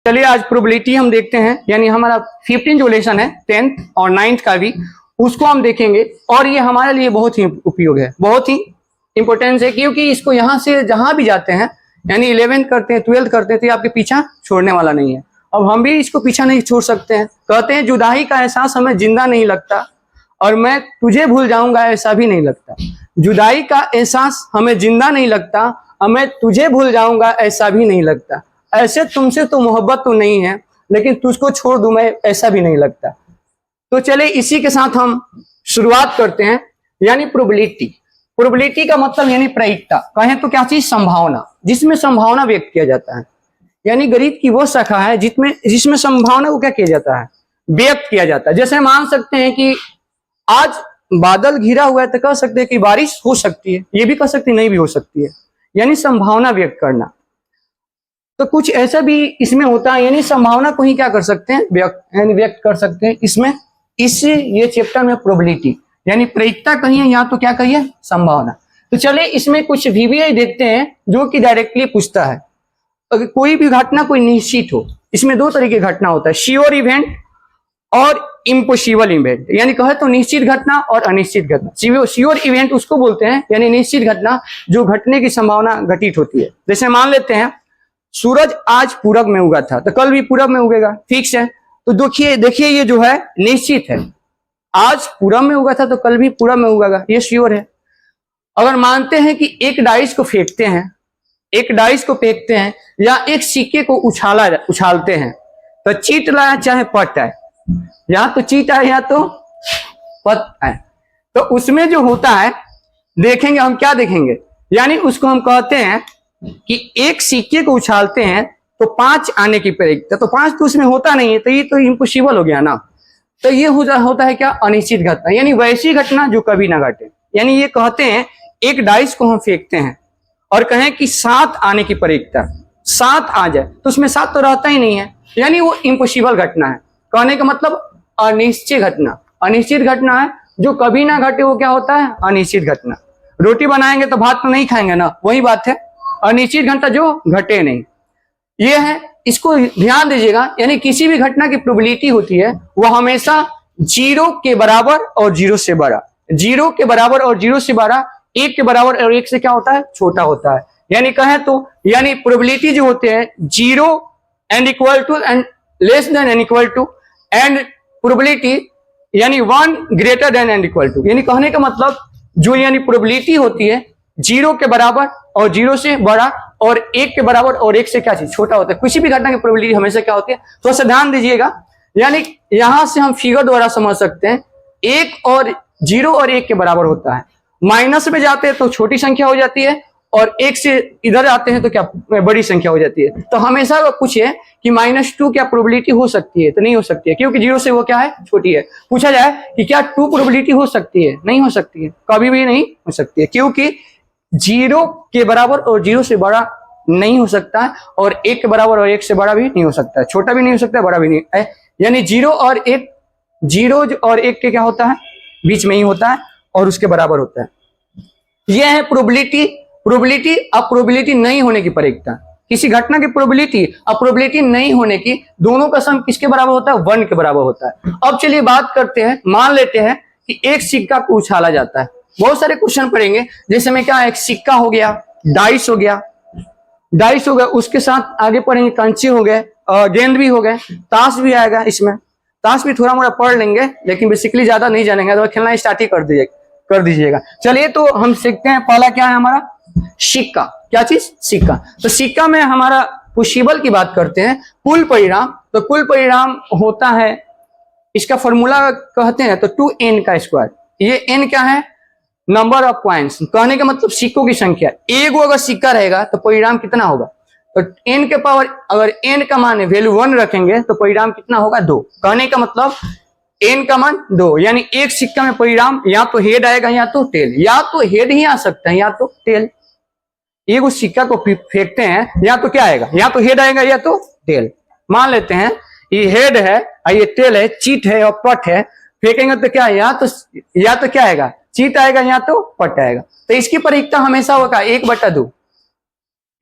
चलिए आज प्रोबेबिलिटी हम देखते हैं, यानी हमारा 15 जो लेसन है 10th और 9th का भी, उसको हम देखेंगे। और ये हमारे लिए बहुत ही उपयोग है, बहुत ही इंपॉर्टेंस है, क्योंकि इसको यहाँ से जहां भी जाते हैं, यानी 11th करते हैं 12th करते हैं, तो ये आपके पीछा छोड़ने वाला नहीं है। अब हम भी इसको पीछा नहीं छोड़ सकते हैं। कहते हैं जुदाई का एहसास हमें जिंदा नहीं लगता और मैं तुझे भूल जाऊंगा ऐसा भी नहीं लगता। जुदाई का एहसास हमें जिंदा नहीं लगता और मैं तुझे भूल जाऊंगा ऐसा भी नहीं लगता। ऐसे तुमसे तो मोहब्बत तो नहीं है, लेकिन तुझको छोड़ दूं मैं ऐसा भी नहीं लगता। तो चले इसी के साथ हम शुरुआत करते हैं, यानी प्रोबेबिलिटी। प्रोबेबिलिटी का मतलब यानी प्रायिकता, कहें तो क्या चीज, संभावना, जिसमें संभावना व्यक्त किया जाता है। यानी गणित की वो शाखा है जिसमें संभावना को क्या किया जाता है, व्यक्त किया जाता है। जैसे मान सकते हैं कि आज बादल घिरा हुआ है, तो कह सकते हैं कि बारिश हो सकती है, ये भी कह सकते हैं नहीं भी हो सकती है, यानी संभावना व्यक्त करना। तो कुछ ऐसा भी इसमें होता है, यानी संभावना को ही क्या कर सकते हैं, व्यक्त कर सकते हैं इसमें। इससे ये चैप्टर में प्रोबेबिलिटी यानी प्रायिकता कहिए या तो क्या कहिए, संभावना। तो चले इसमें कुछ VBI देखते हैं जो कि डायरेक्टली पूछता है, अगर कोई भी घटना कोई निश्चित हो। इसमें दो तरह की घटना होता है, श्योर इवेंट और इम्पॉसिबल इवेंट। यानी कहे तो निश्चित घटना और अनिश्चित घटना। श्योर इवेंट उसको बोलते हैं, यानी निश्चित घटना जो घटने की संभावना घटित होती है। जैसे मान लेते हैं सूरज आज पूरब में उगा था, तो कल भी पूरब में उगेगा, फिक्स है। तो देखिए ये जो है निश्चित है, आज पूरब में उगा था तो कल भी पूरब में उगेगा, ये श्योर है। अगर मानते हैं कि एक डाइस को फेंकते हैं या एक सिक्के को उछालते हैं, तो चीट लाया चाहे पट आए, या तो चीट आए या तो पट आए, तो उसमें जो होता है देखेंगे हम, क्या देखेंगे, यानी उसको हम कहते हैं कि एक सिक्के को उछालते हैं तो 5 आने की प्रायिकता, तो 5 तो उसमें होता नहीं है, तो ये तो इम्पॉसिबल हो गया ना। तो ये होता है क्या, अनिश्चित घटना, यानी वैसी घटना जो कभी ना घटे। यानी ये कहते हैं एक डाइस को हम फेंकते हैं और कहें कि 7 आने की प्रायिकता, 7 आ जाए, तो उसमें 7 तो रहता ही नहीं है, यानी वो इम्पॉसिबल घटना है। कहने का मतलब अनिश्चित घटना, अनिश्चित घटना है जो कभी ना घटे, वो क्या होता है, अनिश्चित घटना। रोटी बनाएंगे तो भात तो नहीं खाएंगे ना, वही बात है, अनिश्चित घटना जो घटे नहीं, ये है। इसको ध्यान दीजिएगा, यानी किसी भी घटना की प्रोबेबिलिटी होती है वो हमेशा 0 के बराबर और 0 से बड़ा, 0 के बराबर और 0 से बड़ा, 1 के बराबर और 1 से क्या होता है, छोटा होता है। यानी कहें तो यानी प्रोबेबिलिटी जो होते हैं 0 and equal to and less than and equal to, and probability यानी 1 greater than and equal to. यानी कहने का मतलब जो यानी प्रोबेबिलिटी होती है 0 के बराबर और 0 से बड़ा और 1 के बराबर और 1 से क्या चीज, छोटा होता है। किसी भी घटना की प्रोबेबिलिटी हमेशा क्या होती है, थोड़ा सा ध्यान दीजिएगा। यानी यहां से हम फिगर द्वारा समझ सकते हैं 1 और 0 और 1 के बराबर होता है, माइनस में जाते हैं तो छोटी संख्या हो जाती है, और 1 से इधर आते हैं तो क्या बड़ी संख्या हो जाती है। तो हमेशा पूछे कि -2 क्या प्रोबेबिलिटी हो सकती है, तो नहीं हो सकती है, क्योंकि 0 से वो क्या है, छोटी है। पूछा जाए कि क्या 2 प्रोबेबिलिटी हो सकती है, नहीं हो सकती है, कभी भी नहीं हो सकती है, क्योंकि 0 के बराबर और 0 से बड़ा नहीं हो सकता है, और 1 के बराबर और 1 से बड़ा भी नहीं हो सकता है, छोटा भी नहीं हो सकता है, बड़ा भी नहीं है। यानी 0 और 1 के क्या होता है, बीच में ही होता है और उसके बराबर होता है। यह है प्रोबेबिलिटी। अब प्रोबेबिलिटी नहीं होने की प्रायिकता, किसी घटना की प्रोबेबिलिटी और प्रोबेबिलिटी नहीं होने की, दोनों का सम किसके बराबर होता है, 1 के बराबर होता है। अब चलिए बात करते हैं, मान लेते हैं कि एक सिक्का को उछाला जाता है। बहुत सारे क्वेश्चन पढ़ेंगे, जैसे में क्या, एक सिक्का हो गया, डाइस हो गया, उसके साथ आगे पढ़ेंगे कंचे हो गए, गेंद भी हो गए, ताश भी आएगा इसमें। ताश भी थोड़ा मोड़ा पढ़ लेंगे, लेकिन बेसिकली ज्यादा नहीं जानेंगे, तो खेलना स्टार्ट ही कर दीजिएगा। चलिए तो हम सीखते हैं, पहला क्या है हमारा, सिक्का। क्या चीज, सिक्का। तो सिक्का में हमारा पॉसिबल की बात करते हैं, कुल परिणाम। तो कुल परिणाम होता है, इसका फॉर्मूला कहते हैं तो 2n का स्क्वायर। ये n क्या है, नंबर ऑफ पॉइंट्स, कहने का मतलब सिक्कों की संख्या। एगो अगर सिक्का रहेगा तो परिणाम कितना होगा, तो n के पावर, अगर n का मान वैल्यू 1 रखेंगे तो परिणाम कितना होगा, 2। कहने का मतलब n का मान 2, यानी एक सिक्का में परिणाम या तो हेड आएगा या तो टेल, या तो हेड ही आ सकता है या तो टेल। एक उस सिक्का को फेंकते हैं, या तो क्या आएगा, या तो हेड आएगा या तो टेल। मान लेते हैं ये हेड है और ये टेल है, चीट है और पट है, फेंकेंगे तो क्या, या तो क्या आएगा, चीट आएगा या तो पट आएगा। तो इसकी प्रायिकता हमेशा होगा 1/2।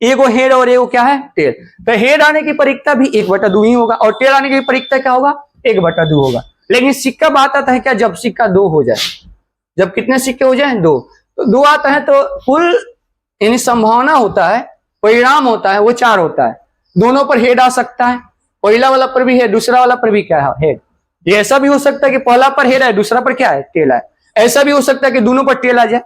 एगो हेड और एगो क्या है टेल। तो हेड आने की परीक्षता भी 1/2 ही होगा और टेल आने की परीक्षता क्या होगा 1/2 होगा। लेकिन सिक्का बात आता है क्या जब सिक्का 2 हो जाए, जब कितने सिक्के हो जाए 2, तो 2 आता है तो कुल यानी संभावना होता है, परिणाम होता है वो 4 होता है। दोनों पर हेड आ सकता है, पहला वाला पर भी है, दूसरा वाला पर भी क्या है हेड। ये ऐसा भी हो सकता है कि पहला पर हेड है दूसरा पर क्या है टेल है। ऐसा भी हो सकता है कि दोनों पर टेल आ जाए,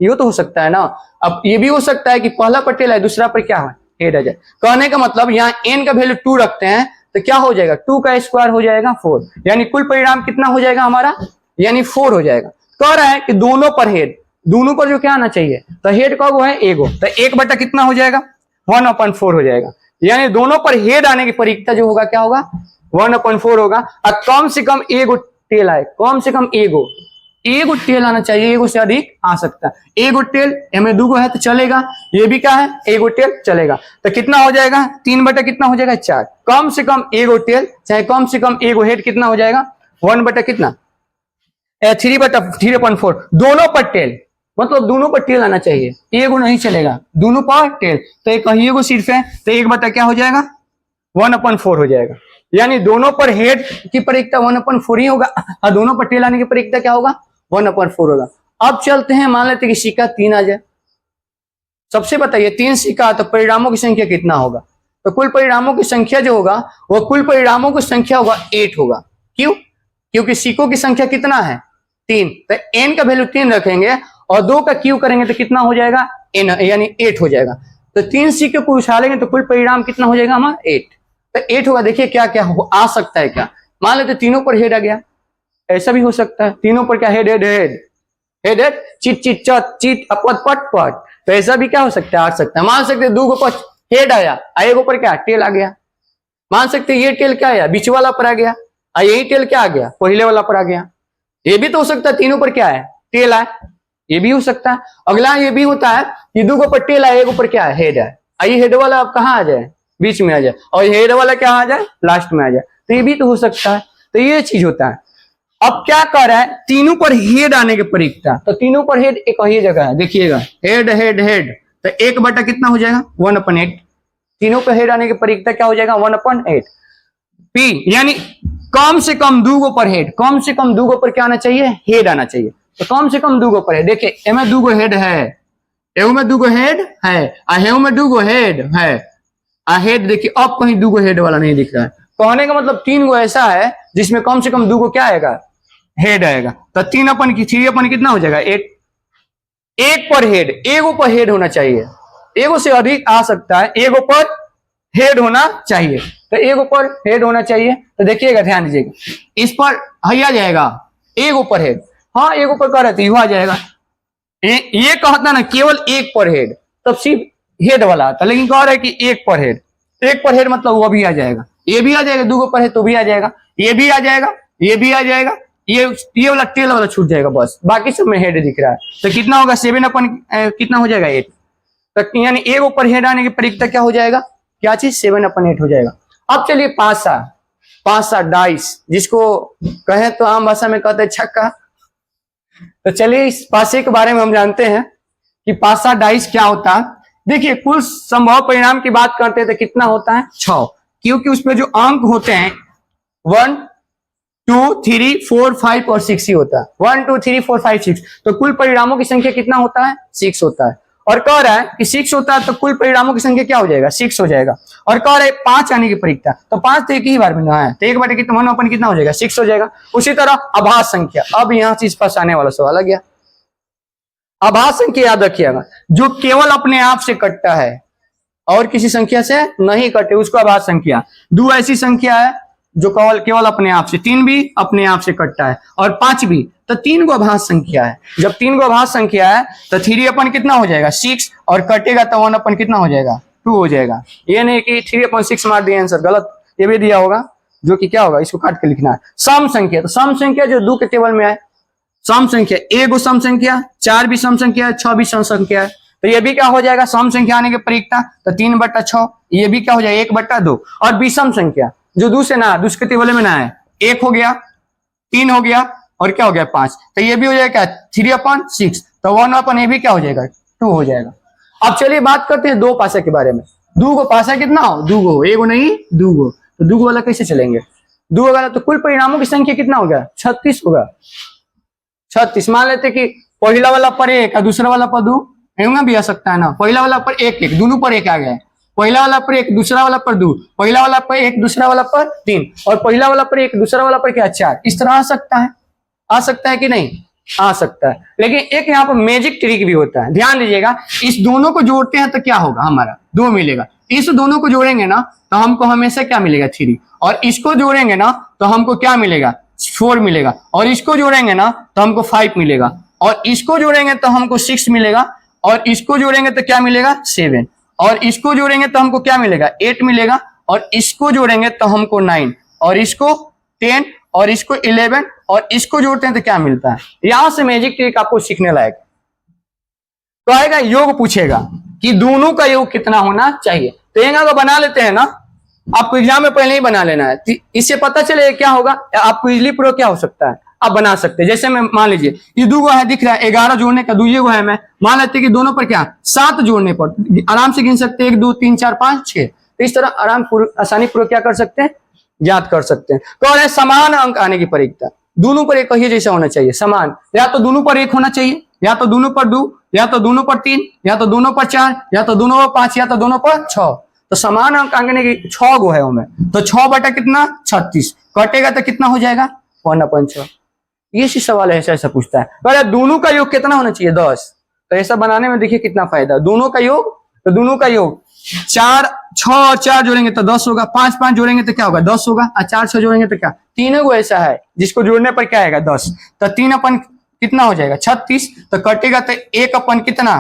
ये तो हो सकता है ना। अब ये भी हो सकता है कि पहला पर टेल है दूसरा पर क्या है हेड आ जाए। कहने का मतलब यहाँ n का वैल्यू 2 रखते हैं तो क्या हो जाएगा 2 का स्क्वायर हो जाएगा 4, यानी कुल परिणाम कितना हो जाएगा हमारा यानी 4 हो जाएगा। कह रहा है कि दोनों पर हेड, दोनों पर जो क्या आना चाहिए तो हेड का वो है एगो, तो 1 कितना हो जाएगा 1/4 हो जाएगा। यानी दोनों पर हेड आने की परीक्षता जो होगा क्या होगा 1/4 होगा। और कम से कम एगो टेल आए, कम से कम एगो टेल आना चाहिए, एगो से अधिक आ सकता है। एगो टेल हमें 2 है तो चलेगा, ये भी क्या है एगो टेल चलेगा। तो कितना हो जाएगा 3 कितना हो जाएगा 4, कम से कम एगो टेल चाहे कम से कम एगो हेड कितना हो जाएगा 1 कितना 3/4। दोनों पर टेल मतलब दोनों पर टेल आना चाहिए, एगो नहीं चलेगा, दोनों पर टेल। तो एक एगो सिर्फ है तो 1 क्या हो जाएगा 1/4 हो जाएगा। यानी दोनों पर हेड की परीक्षता 1/4 ही होगा और दोनों पर टेल आने की परीक्षता क्या होगा 1/4 होगा। अब चलते हैं, मान लेते कि सिक्का 3 आ जाए। सबसे बताइए 3 सिक्का तो परिणामों की संख्या कितना होगा। तो कुल परिणामों की संख्या जो होगा वो कुल परिणामों की संख्या होगा 8 होगा। क्यों? क्योंकि सिक्कों की संख्या कितना है 3, तो n का वैल्यू 3 रखेंगे और 2 का क्यू करेंगे तो कितना हो जाएगा n यानी 8 हो जाएगा। तो 3 सिक्के को उछालेंगे तो कुल परिणाम कितना हो जाएगा हमारा 8, तो 8 होगा। देखिए क्या क्या आ सकता है, क्या मान लेते तीनों पर हेड आ गया, ऐसा भी हो सकता है तीनों पर क्या head head head head head chit chit चट चिट अपट पट पट, तो ऐसा भी क्या हो सकता है आ सकता है। मान सकते 2 पर हेड आया, एगो पर क्या टेल आ गया। मान सकते ये टेल क्या आया बीच वाला पर आ गया, यही टेल क्या आ गया पहले वाला पर आ गया। ये भी तो हो सकता है तीनों पर क्या है टेल है, ये भी हो सकता है। अगला ये भी होता है कि 2 पर टेल है, एगो पर क्या है हेड है, ये हेड वाला अब कहाँ आ जाए बीच में आ जाए और हेड वाला क्या आ जाए लास्ट में आ जाए, तो ये भी तो हो सकता है। तो ये चीज होता है। अब क्या कर रहा है तीनों पर हेड आने के परीक्षता, तो तीनों पर हेड एक ही जगह है, देखिएगा हेड हेड हेड, तो 1 कितना हो जाएगा 1/8। तीनों पर हेड आने की परीक्षता क्या हो जाएगा 1/8 पी, यानी कम से कम 2 पर हेड, कम से कम 2 पर क्या आना चाहिए हेड आना चाहिए। तो कम से कम 2 पर हेड, देखिए एमे 2 हेड है, एहू में 2 हेड है, हेहू में 2 हेड है, हेड देखिए अब कहीं 2 हेड वाला नहीं दिख रहा है। कहने का मतलब 3 गो ऐसा है जिसमें कम से कम 2 क्या आएगा हेड आएगा। तो 3 कितना हो जाएगा 8। एक पर हेड, एगो पर हेड होना चाहिए, एगो से अधिक आ सकता है, एगो पर हेड होना चाहिए, तो एगो पर हेड होना चाहिए। तो देखिएगा ध्यान दीजिएगा इस पर आ जाएगा एगो पर हेड, हाँ एगो पर कह रहे थे आ जाएगा। ये कहता ना केवल एक पर हेड, तब सिर्फ हेड वाला आता, लेकिन कह रहे कि एक पर हेड, एक पर हेड मतलब वो भी आ जाएगा, ये भी आ जाएगा 2 पर हेड तो भी आ जाएगा, ये भी आ जाएगा, ये भी आ जाएगा, ये वाला टेल वाला छूट जाएगा, बस बाकी सब में हेड दिख रहा है। तो कितना होगा 7 कितना हो जाएगा 8, तो यानी एक ऊपर हेड आने की परीक्षता क्या हो जाएगा क्या चीज 7/8 हो जाएगा। अब चलिए पासा डाइस, जिसको कहें तो आम भाषा में कहते हैं छक्का। तो चलिए इस पासे के बारे में हम जानते हैं कि पासा डाइस क्या होता है। देखिए कुल संभव परिणाम की बात करते हैं तो कितना होता है 6, क्योंकि उसमें जो अंक होते हैं 1 2 3 4 5 और 6 ही होता है, 1 2 3 4 5 6, तो कुल परिणामों की संख्या कितना होता है 6 होता है। और कह रहा है कि 6 होता है तो कुल परिणामों की संख्या क्या हो जाएगा 6 हो जाएगा। और कह रहा है 5 आने की परीक्षा, तो 5 तो एक ही बार में ना है, तो 1 कितना 1 कितना हो जाएगा 6 हो जाएगा। उसी तरह अभाज्य संख्या, अब यहाँ चीज पास आने वाला सवाल आ गया। अभाज्य संख्या याद रखिएगा जो केवल अपने आप से कटता है और किसी संख्या से नहीं कटे उसको अभाज्य संख्या। 2 ऐसी संख्या है जो केवल अपने आप से, 3 भी अपने आप से कटता है और 5 भी, तो 3 गो अभाज्य संख्या है। जब 3 गो अभाज्य संख्या है तो 3 कितना हो जाएगा 6 और कटेगा तो 1 कितना हो जाएगा 2 हो जाएगा। ये नहीं कि 3/6 मार दिया आंसर, गलत ये भी दिया होगा जो कि क्या होगा इसको काट के लिखना है। सम संख्या, तो सम संख्या जो 2 के टेबल में आए, सम संख्या एगो सम संख्या, 4 भी सम संख्या है, 6 भी सम संख्या है, तो ये भी क्या हो जाएगा सम संख्या आने के परीक्षा, तो 3/6, ये भी क्या हो जाएगा 1/2। और विषम संख्या जो 2 से ना, 2 के टेबल में ना है, 1 हो गया, 3 हो गया और क्या हो गया 5, तो ये भी हो जाएगा 3/6, तो 1 ये भी क्या हो जाएगा 2 हो जाएगा। अब चलिए बात करते हैं दो पासा के बारे में। दूगो पासा कितना हो? दूगो, एगो नहीं दूगो। तो दूगो वाला कैसे चलेंगे? दूगो वाला तो कुल परिणामों की संख्या कितना होगा? 36 होगा। 36 मान लेते कि पहला वाला पर एक और दूसरा वाला पर दो, ऐसा भी आ सकता है ना। पहला वाला पर एक एक, दोनों पर एक आ गया। पहला वाला पर एक, दूसरा वाला पर दो, पहला वाला पर एक, दूसरा वाला पर तीन, और पहला वाला पर एक, दूसरा वाला पर क्या? 4। इस तरह आ सकता है, आ सकता है कि नहीं? आ सकता है। लेकिन एक यहाँ पर मैजिक ट्रिक भी होता है, ध्यान दीजिएगा। इस दोनों को जोड़ते हैं तो क्या होगा? हमारा 2 मिलेगा। इस दोनों को जोड़ेंगे ना तो हमको हमेशा क्या मिलेगा? 3। और इसको जोड़ेंगे ना तो हमको क्या मिलेगा? 4 मिलेगा। और इसको जोड़ेंगे ना तो हमको 5 मिलेगा। और इसको जोड़ेंगे तो हमको 6 मिलेगा। और इसको जोड़ेंगे तो क्या मिलेगा? 7। और इसको जोड़ेंगे तो हमको क्या मिलेगा? 8 मिलेगा। और इसको जोड़ेंगे तो हमको 9, और इसको 10, और इसको 11, और इसको जोड़ते हैं तो क्या मिलता है? यहां से मैजिक ट्रिक आपको सीखने लायक। तो आएगा योग, पूछेगा कि दोनों का योग कितना होना चाहिए। तो यहाँ को बना लेते हैं ना, आपको एग्जाम में पहले ही बना लेना है। इससे पता चले क्या होगा, आपको इजिली प्रूव क्या हो सकता है, आप बना सकते हैं। जैसे मैं मान लीजिए ये दूगो है, दिख रहा है 11 जोड़ने का दूसरे को है। मैं मान लेते कि दोनों पर क्या 7 जोड़ने पर आराम से गिन सकते हैं, 1 2 3 4 5 6। तो इस तरह आसानी पूर्वक क्या कर सकते हैं? याद कर सकते हैं। कौन है? समान अंक आने की परीक्षा। दोनों पर एक ही जैसा होना चाहिए, समान। या तो दोनों पर 1 होना चाहिए, या तो दोनों पर 2, या तो दोनों पर 3, या तो दोनों पर 4, या तो दोनों पर 5, या तो दोनों पर 6। तो समान अंक आने की 6 गो है उनमें। तो 6 बटा कितना? 36। कटेगा तो कितना हो जाएगा? 1/6। ये सी सवाल है, ऐसा पूछता है। तो दोनों का योग कितना होना चाहिए? 10। तो ऐसा बनाने में देखिए कितना फायदा। दोनों का योग, तो दोनों का योग 4 6 और 4 जोड़ेंगे तो 10 होगा। 5 5 जोड़ेंगे तो क्या होगा? 10 होगा। और 4 6 जोड़ेंगे तो क्या? तीनों को ऐसा है जिसको जोड़ने पर क्या आएगा? 10। तो 3 अपन कितना हो जाएगा? 36। तो कटेगा तो 1 अपन कितना?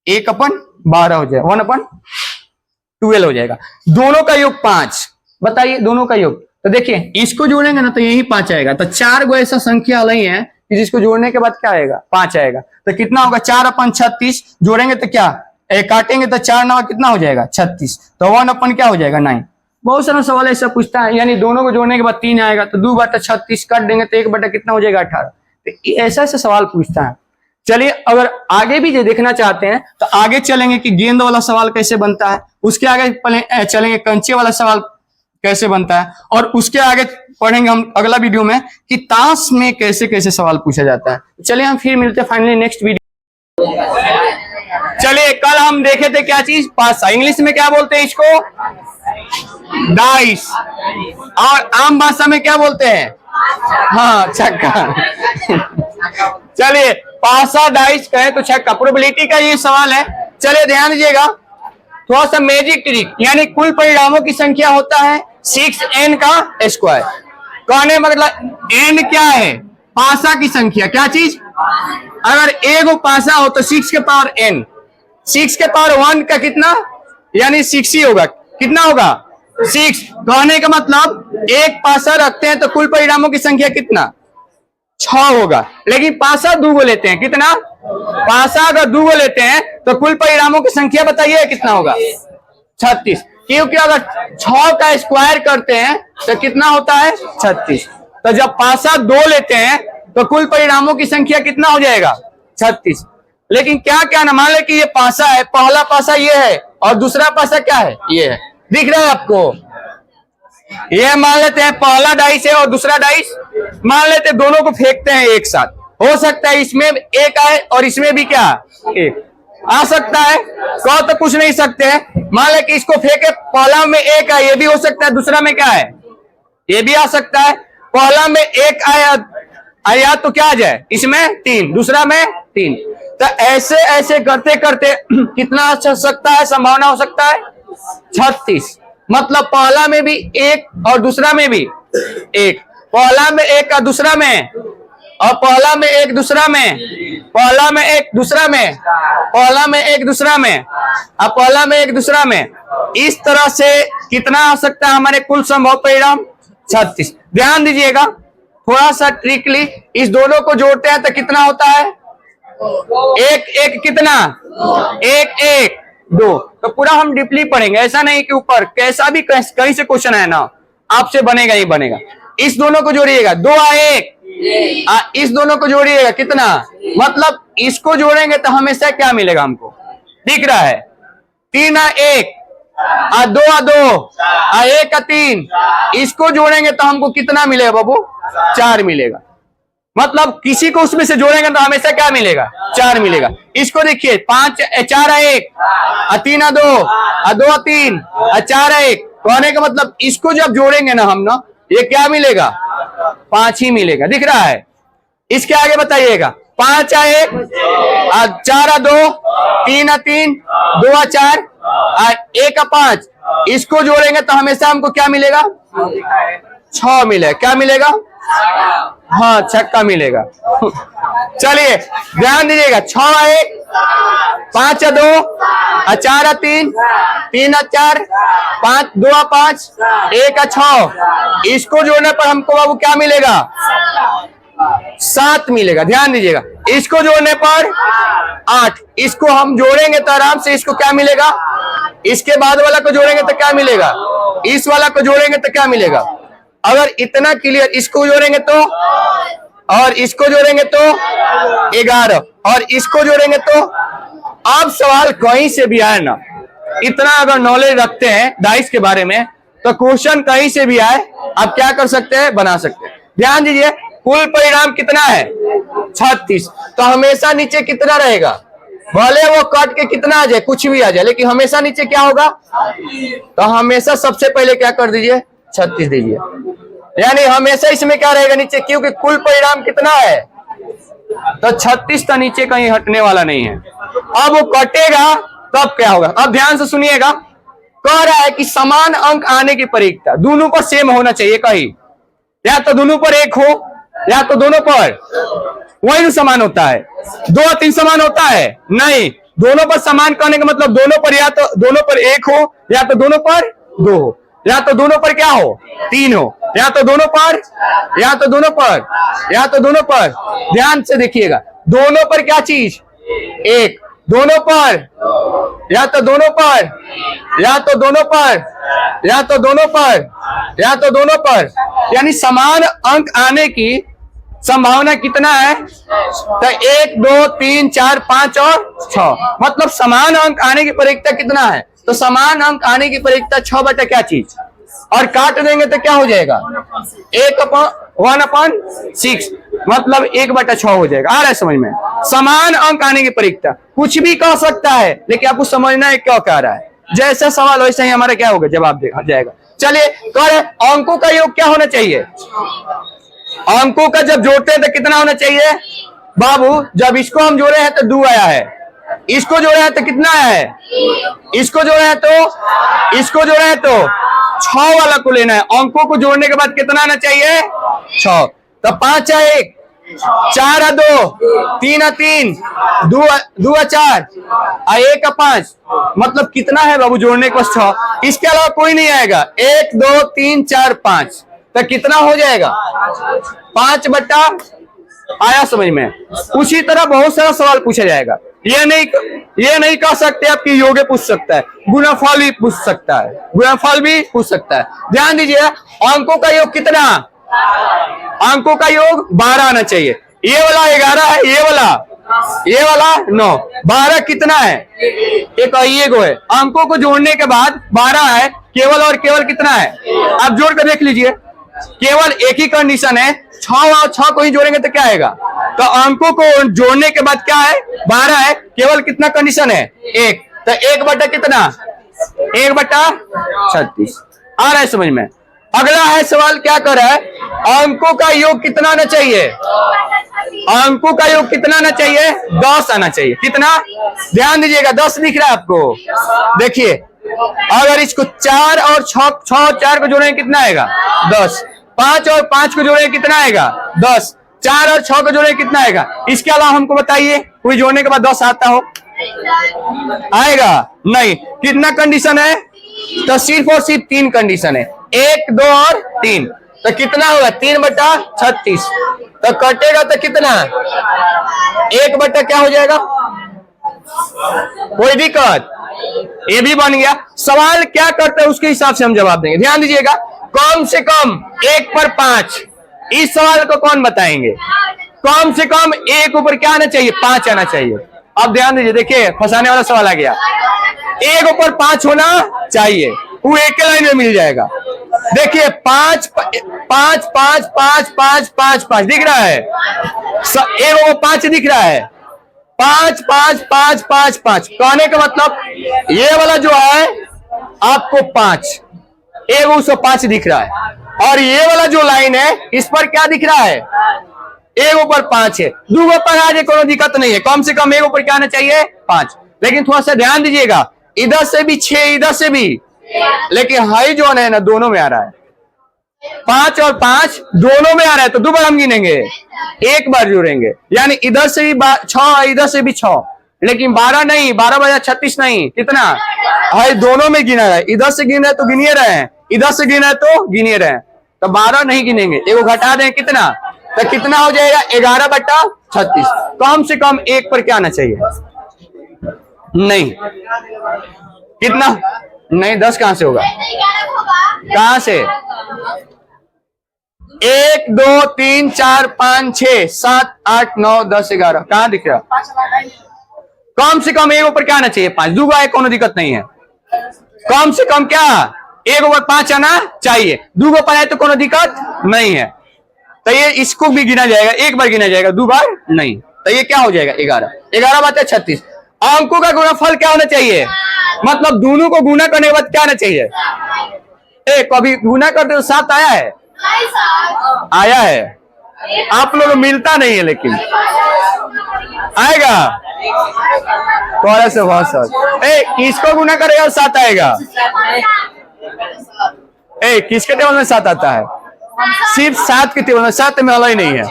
1 अपन 12 हो जाएगा, 1/12 हो जाएगा। दोनों का योग 5। बताइए दोनों का योग। तो देखिए इसको जोड़ेंगे ना तो यही 5 आएगा। तो 4 गो ऐसा संख्या नहीं है कि जिसको जोड़ने के बाद क्या आएगा? 5 आएगा। तो कितना होगा? 4/36 जोड़ेंगे तो क्या? काटेंगे तो 4 9 कितना हो जाएगा? 36। तो 1 अपन क्या हो जाएगा? 9। बहुत सारा सवाल ऐसा पूछता है, यानी दोनों को जोड़ने के बाद 3 आएगा। तो 2/36 काट देंगे तो 1 बटा कितना हो जाएगा? 18। तो ऐसा सवाल पूछता है। चलिए अगर आगे भी देखना चाहते हैं तो आगे चलेंगे कि गेंद वाला सवाल कैसे बनता है। उसके आगे चलेंगे कंचे वाला सवाल कैसे बनता है। और उसके आगे पढ़ेंगे हम अगला वीडियो में कि ताश में कैसे कैसे सवाल पूछा जाता है। चलिए हम फिर मिलते हैं फाइनली नेक्स्ट वीडियो। चलिए कल हम देखे थे क्या चीज? पासा। इंग्लिश में क्या बोलते हैं इसको? डाइस। और आम भाषा में क्या बोलते हैं? हाँ, छक्का। चलिए पासा डाइस कहे तो छक्का, प्रोबेबिलिटी का ये सवाल है। चलिए ध्यान दीजिएगा, थोड़ा सा मैजिक ट्रिक। यानी कुल परिणामों की संख्या होता है 6n का स्क्वायर। कहने मतलब n क्या है? पासा की संख्या। क्या चीज? अगर एगो पासा हो तो 6 के पावर n, 6 के पावर 1 का कितना? यानी 6 ही होगा। कितना होगा? 6। कहने का मतलब एक पासा रखते हैं तो कुल परिणामों की संख्या कितना? 6 होगा। लेकिन पासा दूगो लेते हैं, कितना? पासा अगर दूगो लेते हैं तो कुल परिणामों की संख्या बताइए कितना होगा? 36। क्योंकि अगर 6 का स्क्वायर करते हैं तो कितना होता है? 36। तो जब पासा 2 लेते हैं तो कुल परिणामों की संख्या कितना हो जाएगा? 36। लेकिन क्या क्या ना, मान ले कि ये पासा है, पहला पासा ये है और दूसरा पासा क्या है? ये है। दिख रहा है आपको? ये मान लेते हैं पहला डाइस है और दूसरा डाइस। मान लेते हैं दोनों को फेंकते हैं एक साथ। हो सकता है इसमें एक आए और इसमें भी क्या? एक आ सकता है। कहो तो कुछ नहीं सकते हैं। मान ले कि इसको फेंके, पहला में एक आए, ये भी हो सकता है। दूसरा में क्या है? ये भी आ सकता है। पहला में एक आया तो क्या आ जाए? इसमें 3, दूसरा में 3। तो ऐसे ऐसे करते करते कितना आ सकता है? संभावना हो सकता है 36। मतलब पहला में भी एक और दूसरा में भी एक। पहला में एक और दूसरा में, और पहला में एक दूसरा में, पहला में एक दूसरा में, पहला में एक दूसरा में, और पहला में एक दूसरा में। इस तरह से कितना आ सकता है हमारे कुल संभव परिणाम? 36। ध्यान दीजिएगा थोड़ा सा ट्रिकली, इस दोनों को जोड़ते हैं तो कितना होता है? एक एक कितना? एक एक 2। तो पूरा हम डीपली पढ़ेंगे, ऐसा नहीं कि ऊपर कैसा भी कहीं से क्वेश्चन है ना, आपसे बनेगा ही बनेगा। इस दोनों को जोड़िएगा, 2 और 1। इस दोनों को जोड़िएगा कितना? मतलब इसको जोड़ेंगे तो हमेशा क्या मिलेगा हमको? दिख रहा है। 3 आ 1 आ 2 आ 2 आ 1 आ 3, इसको जोड़ेंगे तो हमको कितना मिलेगा बाबू? 4 मिलेगा। मतलब किसी को उसमें से जोड़ेंगे तो हमेशा क्या मिलेगा? 4 मिलेगा। इसको देखिए 4 आ 1 आ 3 आ 2 आ 2 आ 3 आ 4 आ 1, कहने का मतलब इसको जब जोड़ेंगे ना हम ना, ये क्या मिलेगा? 5 ही मिलेगा। दिख रहा है? इसके आगे बताइएगा। 5 आ 1 आ 4 आ 2 3 आ 3 2 आ 4 आ 1 आ 5, इसको जोड़ेंगे तो हमेशा हमको क्या मिलेगा? 6 मिलेगा। क्या मिलेगा? हाँ, छक्का मिलेगा। चलिए ध्यान दीजिएगा। 6 आ 1 5 आ 2 आ 4 आ 3 3 आ 4 5 2 आ 5 1 आ 6, इसको जोड़ने पर हमको बाबू क्या मिलेगा? 7 मिलेगा। ध्यान दीजिएगा। इसको जोड़ने पर 8, इसको हम जोड़ेंगे तो आराम से इसको क्या मिलेगा? इसके बाद वाला को जोड़ेंगे तो क्या मिलेगा? इस वाला को जोड़ेंगे तो क्या मिलेगा? अगर इतना क्लियर, इसको जोड़ेंगे तो, और इसको जोड़ेंगे तो 11, और इसको जोड़ेंगे तो, अब सवाल कहीं से भी आए ना, इतना अगर नॉलेज रखते हैं डाइस के बारे में तो क्वेश्चन कहीं से भी आए आप क्या कर सकते हैं? बना सकते हैं। ध्यान दीजिए, कुल परिणाम कितना है? 36। तो हमेशा नीचे कितना रहेगा? भले वो कट के कितना आ जाए, कुछ भी आ जाए, लेकिन हमेशा नीचे क्या होगा? तो हमेशा सबसे पहले क्या कर दीजिए? 36 दीजिए। यानी हमेशा इसमें क्या रहेगा? नीचे, क्योंकि कुल परिणाम कितना है? तो 36 तो नीचे कहीं हटने वाला नहीं है। अब वो कटेगा तब क्या होगा? अब ध्यान से सुनिएगा। कह रहा है कि समान अंक आने की परीक्षा दोनों पर सेम होना चाहिए। कहीं या तो दोनों पर 1 हो या तो दोनों पर, वही समान होता है। 2 और 3 समान होता है? नहीं। दोनों पर समान कहने का मतलब दोनों पर या तो दोनों पर 1 हो या तो दोनों पर 2 हो, या तो दोनों पर क्या हो? 3 हो, या तो दोनों पर, या तो दोनों पर, या तो दोनों पर। ध्यान से देखिएगा। दोनों पर क्या चीज? 1। दोनों पर, या तो दोनों पर, या तो दोनों पर, या तो दोनों पर, या तो दोनों पर, यानी समान अंक आने की संभावना कितना है? तो 1 2 3 4 5 और 6, मतलब समान अंक आने की परीक्षा कितना है? तो समान अंक आने की परीक्षा 6 बटा क्या चीज, और काट देंगे तो क्या हो जाएगा? 1/6, मतलब 1/6 हो जाएगा। आ रहा है समझ में? समान अंक आने की परीक्षा कुछ भी कह सकता है, लेकिन आपको समझना है क्या कह रहा है। जैसा सवाल वैसा ही हमारा क्या होगा? जवाब देखा जाएगा। चलिए, कह रहे अंकों का योग क्या होना चाहिए? अंकों का जब जोड़ते हैं तो कितना होना चाहिए बाबू? जब इसको हम जोड़े हैं तो 2 आया है, इसको जोड़े हैं तो कितना आया है? इसको जोड़े हैं तो, इसको जोड़े हैं तो 6 वाला को लेना है। अंकों को जोड़ने के बाद कितना आना चाहिए? 6। तो 5 आ 1 4 आ 2 3 आ 3 2 आ 4 आ 1 आ 5, मतलब कितना है बाबू जोड़ने के बाद? 6। इसके अलावा कोई नहीं आएगा। 1 2 3 4 5, तो कितना हो जाएगा? 5 बटा, आया समझ में? उसी तरह बहुत सारा सवाल पूछा जाएगा। ये नहीं कह सकते आप कि योग पूछ सकता है, गुणनफल भी पूछ सकता है, गुणनफल भी पूछ सकता है। ध्यान दीजिए, अंकों का योग कितना? अंकों का योग 12 आना चाहिए। ये वाला 11 है, ये वाला 9, 12 कितना है? एक ये गो है। अंकों को जोड़ने के बाद 12 है, केवल और केवल कितना है? आप जोड़ कर देख लीजिए। केवल एक ही कंडीशन है, 6 और 6 को ही जोड़ेंगे तो क्या आएगा? तो अंकों को जोड़ने के बाद क्या है? 12 है, केवल कितना कंडीशन है? 1। तो 1 बटा कितना? 1/36। आ रहा है समझ में? अगला है सवाल क्या कर रहा है? अंकों का योग कितना आना चाहिए? अंकों का योग कितना आना चाहिए? 10 आना चाहिए। कितना? ध्यान दीजिएगा, 10 दिख रहा है आपको? देखिए, अगर इसको 4 और 6 और 4 को जोड़ेंगे कितना आएगा? 10। 5 और 5 को जोड़ेंगे कितना आएगा? 10। 4 और 6 को जोड़ेंगे कितना आएगा? इसके अलावा हमको बताइए कोई जोड़ने के बाद 10 आता हो? आएगा नहीं। कितना कंडीशन है? तो सिर्फ और सिर्फ 3 कंडीशन है, 1 2 और 3। तो कितना होगा? 3/36। तो कटेगा तो कितना? 1 बटा क्या हो जाएगा? कोई दिक्कत? ये भी बन गया। सवाल क्या करते हैं उसके हिसाब से हम जवाब देंगे। ध्यान दीजिएगा, कम से कम 1 पर 5, इस सवाल को कौन बताएंगे? कम से कम 1 ऊपर क्या आना चाहिए? 5 आना चाहिए। अब ध्यान दीजिए, देखिए फंसाने वाला सवाल आ गया। एक ऊपर 5 होना चाहिए, वो एक के लाइन में मिल जाएगा। देखिए 5 5 5 5 5 5 5 दिख रहा है, एक ऊपर 5 दिख रहा है, 5 5 5 5 5। कहने का मतलब ये वाला जो है आपको 5, एक 105 दिख रहा है, और ये वाला जो लाइन है इस पर क्या दिख रहा है, एक ऊपर 5 है। दो ऊपर आ जाए कोई दिक्कत नहीं है, कम से कम एक ऊपर क्या आना चाहिए 5। लेकिन थोड़ा सा ध्यान दीजिएगा, इधर से भी 6 इधर से भी, लेकिन हाई जो है ना दोनों में आ रहा है, 5 और 5 दोनों में आ रहा है, तो दो बार हम गिनेंगे, एक बार जुड़ेंगे, यानी इधर से भी 6 इधर से भी 6, लेकिन 12 नहीं, 12 बजा 36 नहीं, कितना है दोनों में गिना है, इधर से गिन रहे तो गिनिए रहे, इधर से गिना है तो गिनिए रहे, तो 12 नहीं गिनेंगे, एगो घटा दें कितना, तो कितना हो जाएगा 11/36। कम से कम एक पर क्या आना चाहिए, नहीं कितना नहीं, 10 कहां से होगा, कहां से, 1 2 3 4 5 6 7 8 9 10 11 कहां दिख रहा, कम से कम एक ऊपर क्या आना चाहिए 5, दूगा एक कोनो दिक्कत नहीं है, कम से कम क्या एक ऊपर 5 आना चाहिए, दूगो पर आए तो कोनो दिक्कत नहीं है, तो ये इसको भी गिना जाएगा, एक बार गिना जाएगा, दो बार नहीं, तो ये क्या हो जाएगा 11, 11/36। अंकों का गुणनफल क्या होना चाहिए, मतलब दोनों को गुना करने के बाद क्या आना चाहिए, कभी गुना करते तो 7 आया है, आया है, आप लोग मिलता नहीं है, लेकिन आएगा थोड़ा से बहुत साथ, किसको गुना करेगा 7 आएगा, किसके टेबल में 7 आता है, सिर्फ 7 के टेबल में, 7 में अलग ही नहीं है,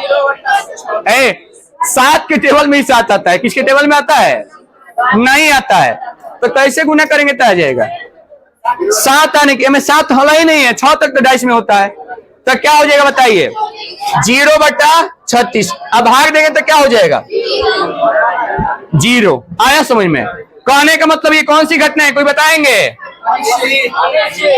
7 के टेबल में ही 7 आता है, किसके टेबल में आता है, नहीं आता है, तो कैसे गुना करेंगे तो आ जाएगा 7 आने के में, 7 हला ही नहीं है, 6 तक तो डाइस में होता है, तो क्या हो जाएगा बताइए 0/36। अब भाग देंगे तो क्या हो जाएगा 0, आया समझ में, कहने का मतलब ये कौन सी घटना है, कोई बताएंगे,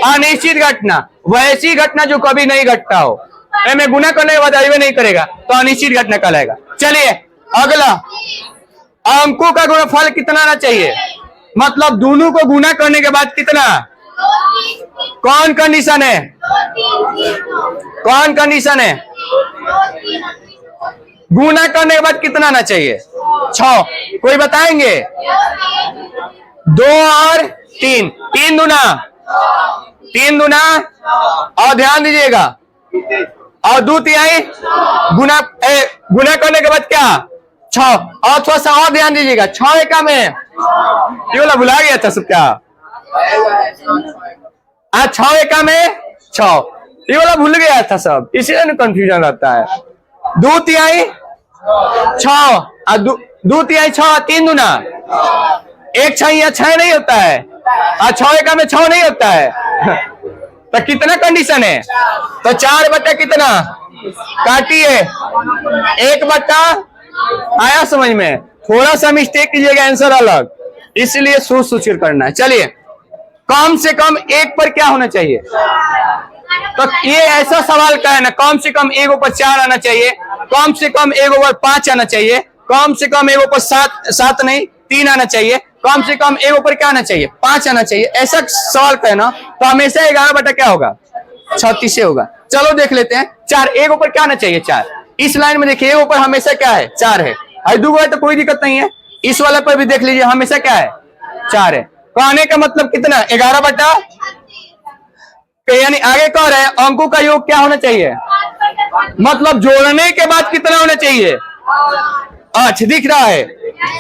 अनिश्चित घटना, वैसी घटना जो कभी नहीं घटता हो, मैं गुना करने के बाद नहीं करेगा तो अनिश्चित घटना कहलाएगा। चलिए अगला, अंकों का गुणनफल कितना आना चाहिए, मतलब दोनों को गुना करने के बाद कितना, कौन कंडीशन है, कौन कंडीशन है, गुना करने के बाद कितना आना चाहिए 6, कोई बताएंगे, 2 और 3, 3 दूना, 3 दूना, और ध्यान दीजिएगा, और 2 तिहाई गुना, गुना करने के बाद क्या 6, और थोड़ा सा और ध्यान दीजिएगा, 6 एका में ये वाला भुला गया था सब, क्या 6 एका में 6, ये वाला भूल गया था सब, इसीलिए कंफ्यूजन रहता है, 2 तिहाई 6, 2 तिहाई 6, 3 दूना 1 6 6 नहीं होता है, 6 एका में 6 नहीं होता है, तो कितना कंडीशन है, तो 4 बटा कितना काटिए 1 बटा, आया समझ में, थोड़ा सा मिस्टेक कीजिएगा आंसर अलग, इसलिए सोच सोच कर करना है। चलिए कम से कम एक पर क्या होना चाहिए, तो ये ऐसा सवाल का है ना, कम से कम एक ऊपर 4 आना चाहिए, कम से कम एक ऊपर 5 आना चाहिए, कम से कम एक ऊपर 7 नहीं 3 आना चाहिए, कम से कम एक ऊपर क्या आना चाहिए 5 आना चाहिए, ऐसा सवाल का है ना, तो हमेशा 11 बटा क्या होगा 36 होगा। चलो देख लेते हैं 4, एक ऊपर क्या आना चाहिए 4, इस लाइन में देखिए ऊपर हमेशा क्या है 4 है, दो है तो कोई दिक्कत नहीं है, इस वाले पर भी देख लीजिए हमेशा क्या है 4 है, कहने का मतलब कितना 11 बटा, यानी आगे कह रहे हैं अंकों का योग क्या होना चाहिए, मतलब जोड़ने के बाद कितना होना चाहिए 8 दिख रहा है,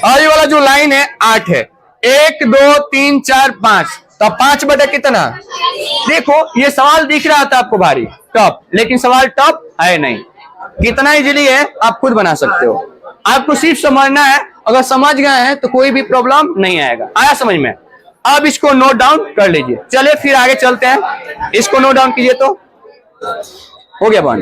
और ये वाला जो लाइन है 8 है, 1 2 3 4 5, तो 5 बटा कितना, देखो ये सवाल दिख रहा था आपको भारी टफ, लेकिन सवाल टफ है नहीं, कितना इजीली है आप खुद बना सकते हो, आपको सिर्फ समझना है, अगर समझ गए हैं तो कोई भी प्रॉब्लम नहीं आएगा, आया समझ में। अब इसको नोट डाउन कर लीजिए, चलिए फिर आगे चलते हैं, इसको नोट डाउन कीजिए तो हो गया बन।